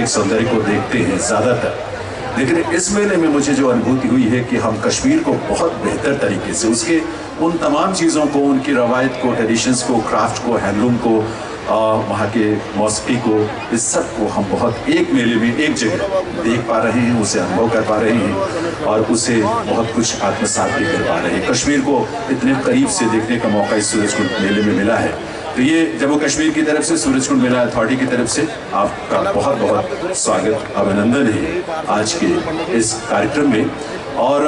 प्राकृतिक सौंदर्य को देखते हैं ज़्यादातर, लेकिन इस मेले में मुझे जो अनुभूति हुई है कि हम कश्मीर को बहुत बेहतर तरीके से उसके उन तमाम चीज़ों को, उनकी रवायत को, ट्रेडिशंस को, क्राफ्ट को, हैंडलूम को, वहाँ के मौसीकी को, इस सब को हम बहुत एक मेले में एक जगह देख पा रहे हैं, उसे अनुभव कर पा रहे हैं और उसे बहुत कुछ आत्मसात भी कर पा रहे हैं। कश्मीर को इतने करीब से देखने का मौका इस सूरजकुंड मेले में मिला है, तो ये जम्मू कश्मीर की तरफ से, सूरजकुंड मेला अथॉरिटी की तरफ से आपका बहुत बहुत स्वागत, अभिनंदन है आज के इस कार्यक्रम में। और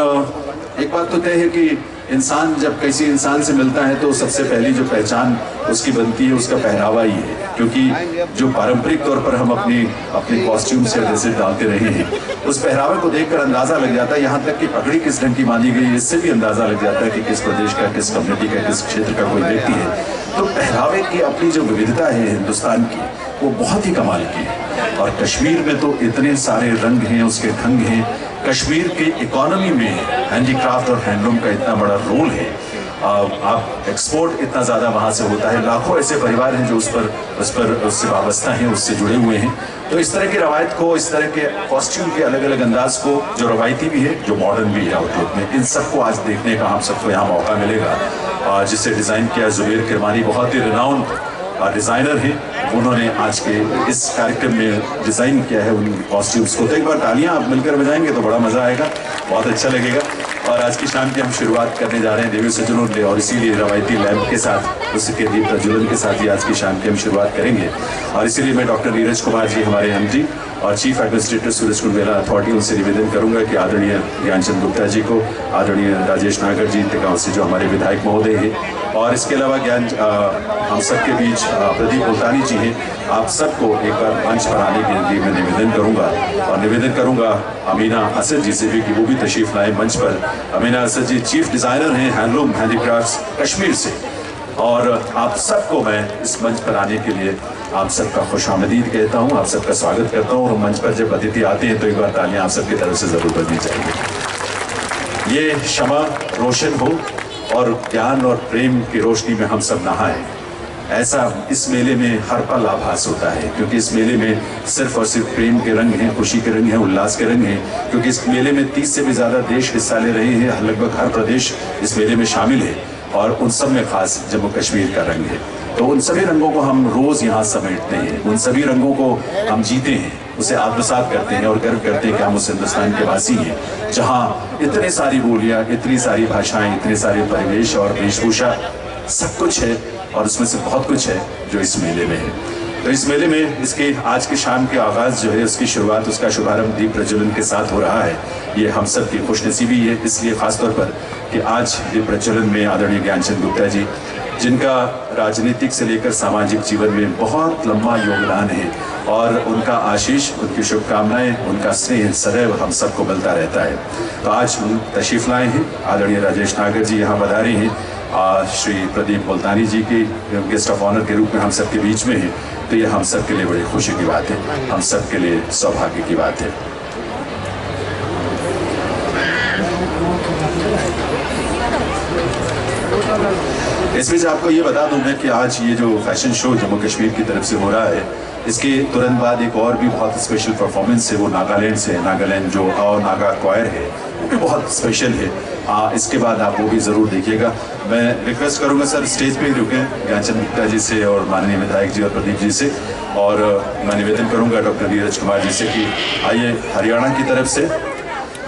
एक बात तो तय है कि इंसान जब किसी इंसान से मिलता है तो सबसे पहली जो पहचान उसकी बनती है उसका पहनावा ही है, क्योंकि जो पारंपरिक तौर पर हम अपने कॉस्ट्यूम से ड्रेसेस डालते रहे हैं, उस पहनावे को देखकर अंदाजा लग जाता है, यहाँ तक कि पगड़ी किस ढंग की बांधी गई है इससे भी अंदाजा लग जाता है कि किस प्रदेश का, किस कम्युनिटी का, किस क्षेत्र का कोई व्यक्ति है। तो पहनावे की अपनी जो विविधता है हिंदुस्तान की, वो बहुत ही कमाल की है। और कश्मीर में तो इतने सारे रंग हैं, उसके ढंग हैं। कश्मीर के इकोनॉमी में हैंडीक्राफ्ट और हैंडलूम का इतना बड़ा रोल है। आप एक्सपोर्ट इतना ज़्यादा वहाँ से होता है, लाखों ऐसे परिवार हैं जो उससे वाबस्ता हैं, उससे जुड़े हुए हैं। तो इस तरह की रवायत को, इस तरह के कॉस्ट्यूम के अलग अलग अंदाज को, जो रवायती भी है, जो मॉडर्न भी है आउटलुक में, इन सबको आज देखने का हम सबको यहाँ मौका मिलेगा। जिसे डिज़ाइन किया जुबैर किरमानी, बहुत ही रिनाउंड डिज़ाइनर हैं, उन्होंने आज के इस कार्यक्रम में डिज़ाइन किया है उन कॉस्ट्यूम्स को। तो एक बार तालियां आप मिलकर बजाएंगे तो बड़ा मज़ा आएगा, बहुत अच्छा लगेगा। और आज की शाम की हम शुरुआत करने जा रहे हैं देवी सज्जनों ने, और इसीलिए रवायती लैम्प के साथ, उसके दीप प्रज्वलन के साथ ही आज की शाम की हम शुरुआत करेंगे। और इसीलिए मैं डॉक्टर नीरज कुमार जी, हमारे एमडी और चीफ एडमिनिस्ट्रेटर सूरजकुंड मेला अथॉरिटी, उनसे निवेदन करूंगा कि आदरणीय ज्ञानचंद गुप्ता जी को, आदरणीय राजेश नागर जी टिकाऊ से जो हमारे विधायक महोदय हैं, और इसके अलावा हम सबके बीच प्रदीप मुल्तानी जी हैं, आप सबको एक बार मंच पर आने के लिए मैं निवेदन करूंगा। और निवेदन करूंगा अमीना असद जी से भी कि वो भी तशरीफ लाए मंच पर। अमीना असद जी चीफ डिज़ाइनर हैं हैंडलूम हैंडीक्राफ्ट्स कश्मीर से, और आप सबको मैं इस मंच पर आने के लिए आप सबका खुशामदीद कहता हूँ, आप सबका स्वागत करता हूँ। और मंच पर जब अतिथि आते हैं तो एक बार तालियां आप सबकी तरफ से ज़रूर बजनी चाहिए। ये शमा रोशन हो और ज्ञान और प्रेम की रोशनी में हम सब नहाएं, ऐसा इस मेले में हर पल आभास होता है, क्योंकि इस मेले में सिर्फ और सिर्फ प्रेम के रंग हैं, खुशी के रंग हैं, उल्लास के रंग हैं। क्योंकि इस मेले में 30 से भी ज़्यादा देश हिस्सा ले रहे हैं, लगभग हर प्रदेश इस मेले में शामिल है, और उन सब में खास जम्मू कश्मीर का रंग है। तो उन सभी रंगों को हम रोज़ यहाँ समेटते हैं, उन सभी रंगों को हम जीते हैं, उसे आत्मसात करते हैं और गर्व करते हैं कि हम उस हिंदुस्तान के वासी हैं जहाँ इतनी सारी बोलियाँ, इतनी सारी भाषाएं, इतने सारे परिवेश और वेशभूषा, सब कुछ है, और उसमें से बहुत कुछ है जो इस मेले में है। तो इस मेले में इसके आज के शाम के आगाज़ जो है, उसकी शुरुआत, उसका शुभारंभ दीप प्रज्वलन के साथ हो रहा है। ये हम सब की खुशनसीबी है, इसलिए खासतौर पर कि आज दीप प्रज्वलन में आदरणीय ज्ञानचंद गुप्ता जी, जिनका राजनीतिक से लेकर सामाजिक जीवन में बहुत लंबा योगदान है, और उनका आशीष, उनकी शुभकामनाएं, उनका स्नेह सदैव हम सबको मिलता रहता है। तो आज हम तशरीफ लाए हैं, आदरणीय राजेश नागर जी यहाँ पधारे हैं, श्री प्रदीप मुल्तानी जी की गेस्ट ऑफ ऑनर के रूप में हम सबके बीच में हैं। तो ये हम सब के लिए बड़ी खुशी की बात है, हम सब के लिए सौभाग्य की बात है। इस बीच आपको ये बता दूं मैं कि आज ये जो फैशन शो जम्मू कश्मीर की तरफ से हो रहा है, इसके तुरंत बाद एक और भी बहुत स्पेशल परफॉर्मेंस है, वो नागालैंड से है। नागालैंड जो आओ नागा क्वायर है, वो भी बहुत स्पेशल है। इसके बाद आप वो भी ज़रूर देखिएगा। मैं रिक्वेस्ट करूंगा सर, स्टेज पे ही रुकें ज्ञानचंद गुप्ता जी से और माननीय विधायक जी और प्रदीप जी से, और मैं निवेदन करूंगा डॉक्टर नीरज कुमार जी से कि आइए हरियाणा की तरफ से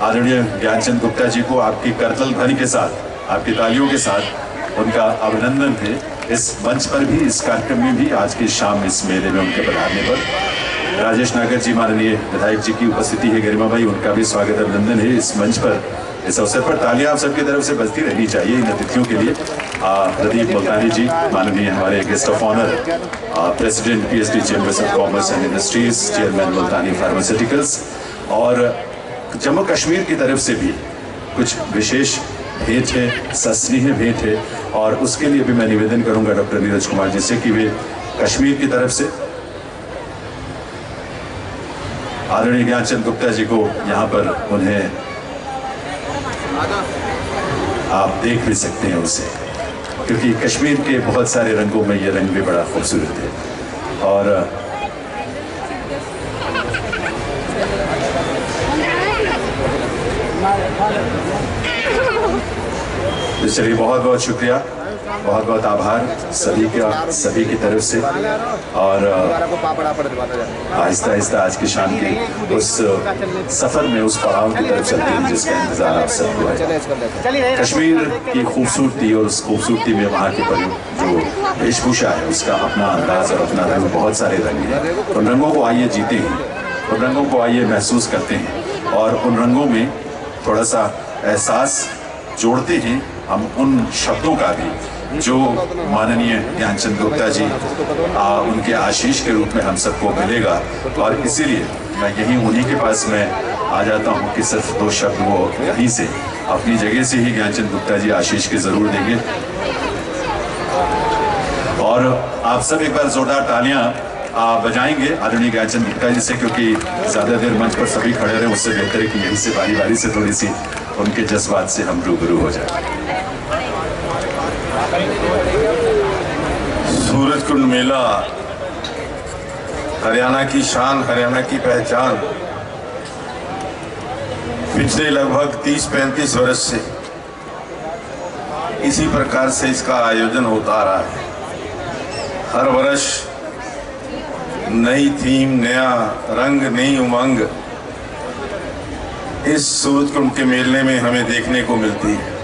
आदरणीय ज्ञानचंद गुप्ता जी को आपकी करतल ध्वनि के साथ, आपकी तालियों के साथ उनका अभिनंदन है इस मंच पर भी, इस कार्यक्रम में भी, आज की शाम इस मेले में उनके पधारने पर। राजेश नागर जी, माननीय विधायक जी की उपस्थिति है, गरिमा भाई, उनका भी स्वागत अभिनंदन है इस मंच पर। इस अवसर पर तालियां आप सबकी तरफ से बजती रहनी चाहिए इन अतिथियों के लिए। प्रदीप मुल्तानी जी, माननीय हमारे guest of honour, president PHD chambers of commerce and industries, chairman Multani pharmaceuticals, और जम्मू कश्मीर की तरफ से भी कुछ विशेष भेंट है, सस्नेह भेंट है, और उसके लिए भी मैं निवेदन करूंगा डॉक्टर नीरज कुमार जी से कि वे कश्मीर की तरफ से आदरणीय ज्ञानचंद गुप्ता जी को यहाँ पर, उन्हें आप देख भी सकते हैं उसे, क्योंकि कश्मीर के बहुत सारे रंगों में ये रंग भी बड़ा खूबसूरत है। और तो चलिए, बहुत बहुत शुक्रिया, बहुत बहुत आभार सभी की तरफ से। और आहिस्ता आहिस्ता आज की शाम के उस सफ़र में उस पड़ाव की तरफ चलते हैं जिसका इंतज़ार आप सबको है। कश्मीर की खूबसूरती और उस खूबसूरती में वहाँ की जो वेशभूषा है उसका अपना अंदाज और अपना रंग, बहुत सारे रंग हैं। उन रंगों को आइए जीते हैं, उन रंगों को आइए महसूस करते हैं और उन रंगों में थोड़ा सा एहसास जोड़ते हैं हम उन शब्दों का भी जो माननीय ज्ञानचंद गुप्ता जी उनके आशीष के रूप में हम सबको मिलेगा। और इसीलिए मैं यहीं उन्हीं के पास मैं आ जाता हूं कि सिर्फ 2 शब्द वो यहीं से अपनी जगह से ही ज्ञानचंद गुप्ता जी आशीष के ज़रूर देंगे। और आप सब एक बार जोरदार तालियां बजाएंगे आदरणीय ज्ञानचंद गुप्ता जी से, क्योंकि ज़्यादा देर मंच पर सभी खड़े रहे, उससे बेहतर है कि यहीं से बारी बारी से थोड़ी सी उनके जज्बात से हम रूबरू हो जाए। सूरजकुंड मेला हरियाणा की शान, हरियाणा की पहचान। पिछले लगभग 30-35 वर्ष से इसी प्रकार से इसका आयोजन होता आ रहा है। हर वर्ष नई थीम, नया रंग, नई उमंग इस सूरजकुंड के मेले में हमें देखने को मिलती है।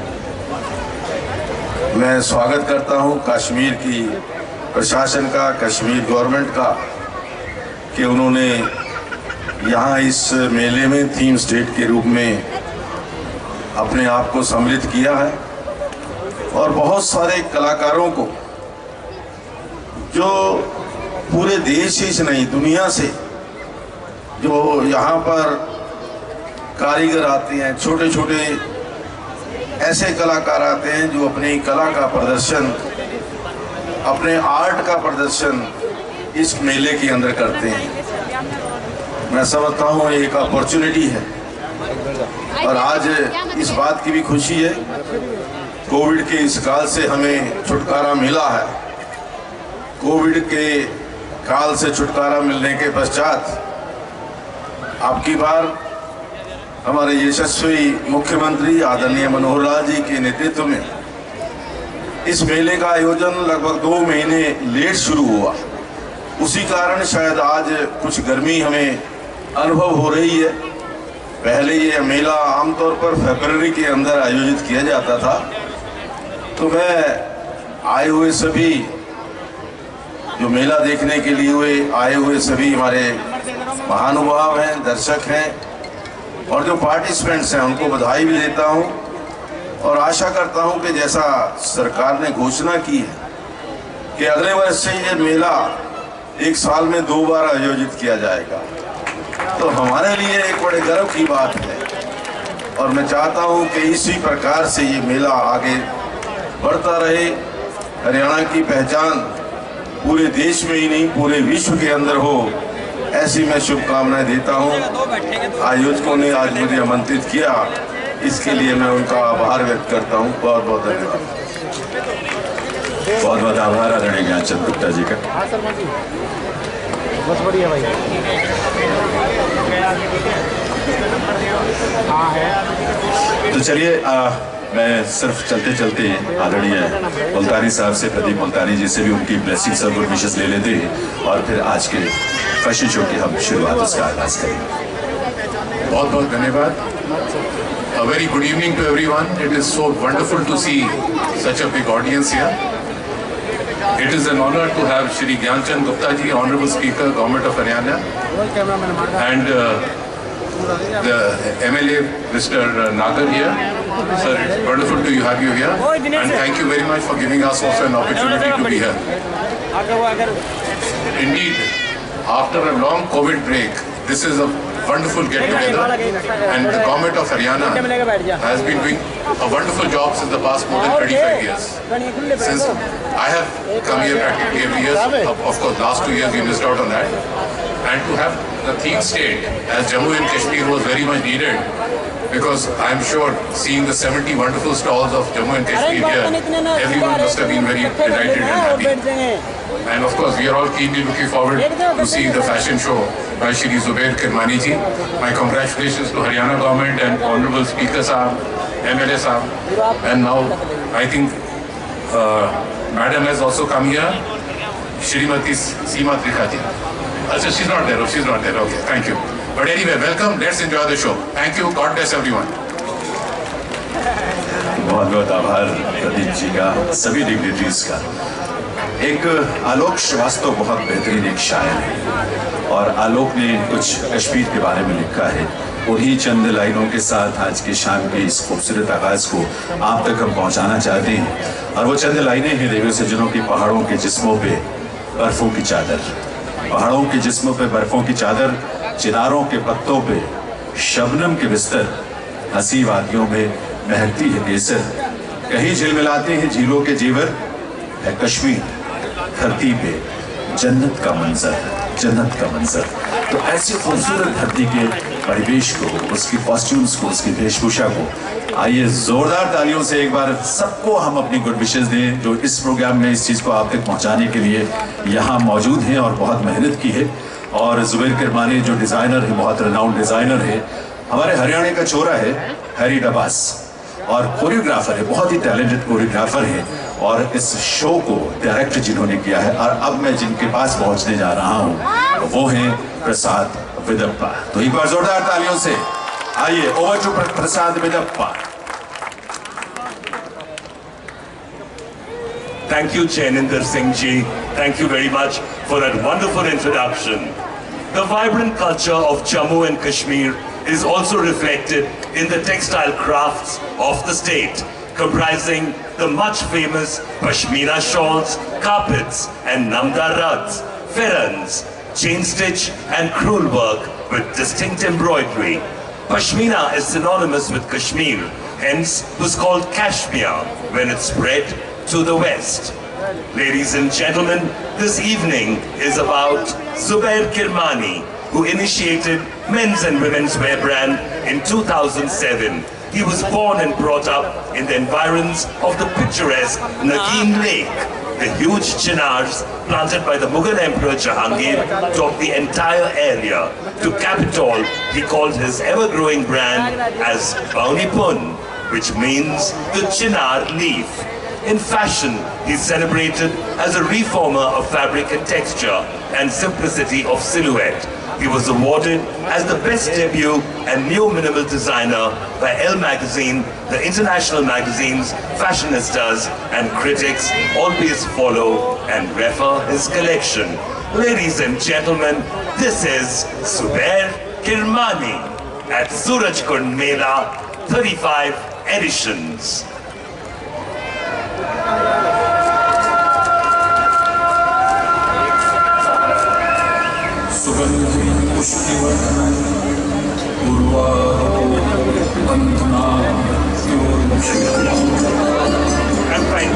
मैं स्वागत करता हूं कश्मीर की प्रशासन का, कश्मीर गवर्नमेंट का, कि उन्होंने यहाँ इस मेले में थीम स्टेट के रूप में अपने आप को सम्मिलित किया है। और बहुत सारे कलाकारों को जो पूरे देश ही से नहीं दुनिया से जो यहाँ पर कारीगर आते हैं, छोटे छोटे ऐसे कलाकार आते हैं जो अपनी कला का प्रदर्शन, अपने आर्ट का प्रदर्शन इस मेले के अंदर करते हैं। मैं समझता हूँ एक अपॉर्चुनिटी है और आज इस बात की भी खुशी है, कोविड के इस काल से हमें छुटकारा मिला है। कोविड के काल से छुटकारा मिलने के पश्चात आपकी बार हमारे यशस्वी मुख्यमंत्री आदरणीय मनोहर लाल जी के नेतृत्व में इस मेले का आयोजन लगभग 2 महीने लेट शुरू हुआ। उसी कारण शायद आज कुछ गर्मी हमें अनुभव हो रही है। पहले ये मेला आमतौर पर फरवरी के अंदर आयोजित किया जाता था। तो मैं आए हुए सभी जो मेला देखने के लिए आए हुए सभी हमारे महानुभाव हैं, दर्शक हैं और जो पार्टिसिपेंट्स हैं उनको बधाई भी देता हूं और आशा करता हूं कि जैसा सरकार ने घोषणा की है कि अगले वर्ष से ये मेला 1 साल में 2 बार आयोजित किया जाएगा, तो हमारे लिए एक बड़े गर्व की बात है। और मैं चाहता हूं कि इसी प्रकार से ये मेला आगे बढ़ता रहे, हरियाणा की पहचान पूरे देश में ही नहीं पूरे विश्व के अंदर हो, ऐसी मैं शुभकामनाएं देता हूं। आयोजकों ने आज मुझे आमंत्रित किया, इसके लिए मैं उनका आभार व्यक्त करता हूं। बहुत बहुत धन्यवाद। बहुत बहुत आभार आदरणीय ज्ञानचंद गुप्ता जी का। बस बढ़िया भाई। तो चलिए मैं सिर्फ चलते चलते आदरणीय मुल्तानी साहब से, प्रदीप मुल्तानी जी से भी उनकी ब्लेसिंग्स और गुड विशेस ले लेते हैं और फिर आज के फैशन शो की हम शुरुआत उसका आगाज करेंगे। बहुत बहुत धन्यवाद। A very good evening to everyone. It is so wonderful to see such a big audience here. It is an honor to have Shri Gyanchand Gupta ji, Honorable Speaker, Government of Haryana, and the MLA, Mr. Nagar here. Sir, it's wonderful to have you here, and thank you very much for giving us also an opportunity to be here. Indeed, after a long COVID break, this is a wonderful get-together, and the Government of Haryana has been doing a wonderful job since the past more than 25 years. Since I have come here practically every year, of course last 2 years we missed out on that, and to have the theme state as Jammu and Kashmir was very much needed, because I am sure seeing the 70 wonderful stalls of Jammu and Kashmir here, everyone must have been very delighted and happy. And of course, we are all keenly looking forward to seeing the fashion show by Shri Zubair Kirmani ji. My congratulations to Haryana government and Honorable Speaker Sahab, MLA Sahab. And now, I think Madam has also come here, Shrimati Seema Tripathi. Also, she's not there. She's not there. Okay, thank you. But anyway, welcome. Let's enjoy the show. Thank you. God bless everyone. बहुत बहुत आभार प्रदीप जी का, सभी dignitaries का। एक आलोक श्रीवास्तव बहुत बेहतरीन एक शायर है और आलोक ने कुछ कश्मीर के बारे में लिखा है। उन्हीं चंद लाइनों के साथ आज की शाम के इस खूबसूरत आगाज को आप तक हम पहुंचाना चाहते हैं और वो चंद लाइनें हैं रेडियो सज्जनों की। पहाड़ों के जिस्मों पे बर्फों की चादर, पहाड़ों के जिस्मों पे बर्फों की चादर, चिनारों के पत्तों पे शबनम के बिस्तर, हंसी वादियों में महकती है केसर, कहीं झिलमिलाते हैं झीलों के जेवर, है कश्मीर धरती पे जन्नत का मंजर, जन्नत का मंजर। तो ऐसी खूबसूरत धरती के परिवेश को, उसकी कॉस्ट्यूम्स को, उसकी वेशभूषा को आइए जोरदार तालियों से एक बार सबको हम अपनी गुड विशेस दें जो इस प्रोग्राम में इस चीज़ को आप तक पहुंचाने के लिए यहाँ मौजूद हैं और बहुत मेहनत की है। और जुबैर किरमानी जो डिज़ाइनर है, बहुत रिनाउंड डिज़ाइनर है, हमारे हरियाणा का छोरा है हैरी डबास और कोरियोग्राफर है, बहुत ही टैलेंटेड कोरियोग्राफर है और इस शो को डायरेक्ट जिन्होंने किया है। और अब मैं जिनके पास पहुंचने जा रहा हूं वो हैं प्रसाद विदप्पा। तो एक बार जोरदार तालियों से आइए over to Prasad Vidappa. Thank you, Jaininder Singh ji. Thank you very much for that wonderful introduction. The vibrant culture of Jammu and Kashmir is also reflected in the textile crafts of the state, comprising the much famous Pashmina shawls, carpets and Namda rugs, ferrans, chain stitch and crewel work with distinct embroidery. Pashmina is synonymous with Kashmir, hence was called Kashmir when it spread to the west. Ladies and gentlemen, this evening is about Zubair Kirmani, who initiated men's and women's wear brand in 2007. He was born and brought up in the environs of the picturesque Nagin Lake. The huge chinars planted by the Mughal Emperor Jahangir topped the entire area. To cap it all, he called his ever-growing brand as Baunipun, which means the chinar leaf. In fashion, he's celebrated as a reformer of fabric and texture and simplicity of silhouette. He was awarded as the best debut and new minimal designer by Elle magazine. The international magazines, fashionistas and critics always follow and refer his collection. Ladies and gentlemen, this is Zubair Kirmani at Surajkund Mela 35 editions. I'm fine.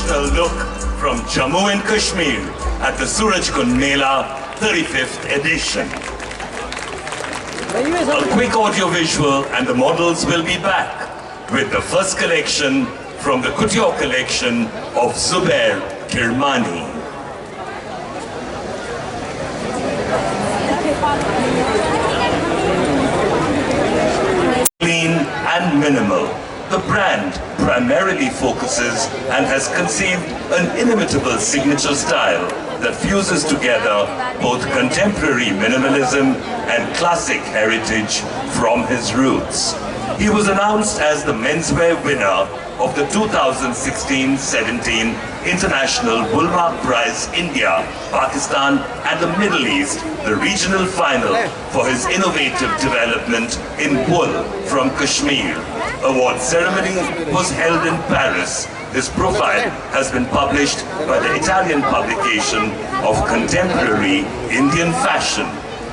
traditional look from Jammu and Kashmir at the Surajkund Mela 35th edition. A quick audio visual and the models will be back with the first collection from the Couture collection of Zubair Kirmani. Clean and minimal, the brand primarily focuses and has conceived an inimitable signature style that fuses together both contemporary minimalism and classic heritage from his roots. He was announced as the menswear winner of the 2016-17 International Bullmark Prize India, Pakistan and the Middle East, the regional final for his innovative development in wool from Kashmir. Award ceremony was held in Paris. His profile has been published by the Italian publication of Contemporary Indian Fashion.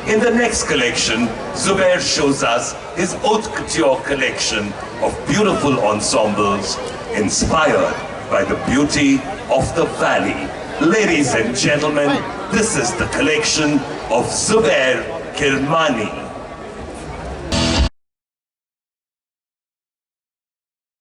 In the next collection, Zubair shows us his haute couture collection of beautiful ensembles inspired by the beauty of the valley. Ladies and gentlemen, this is the collection of Zubair Kirmani.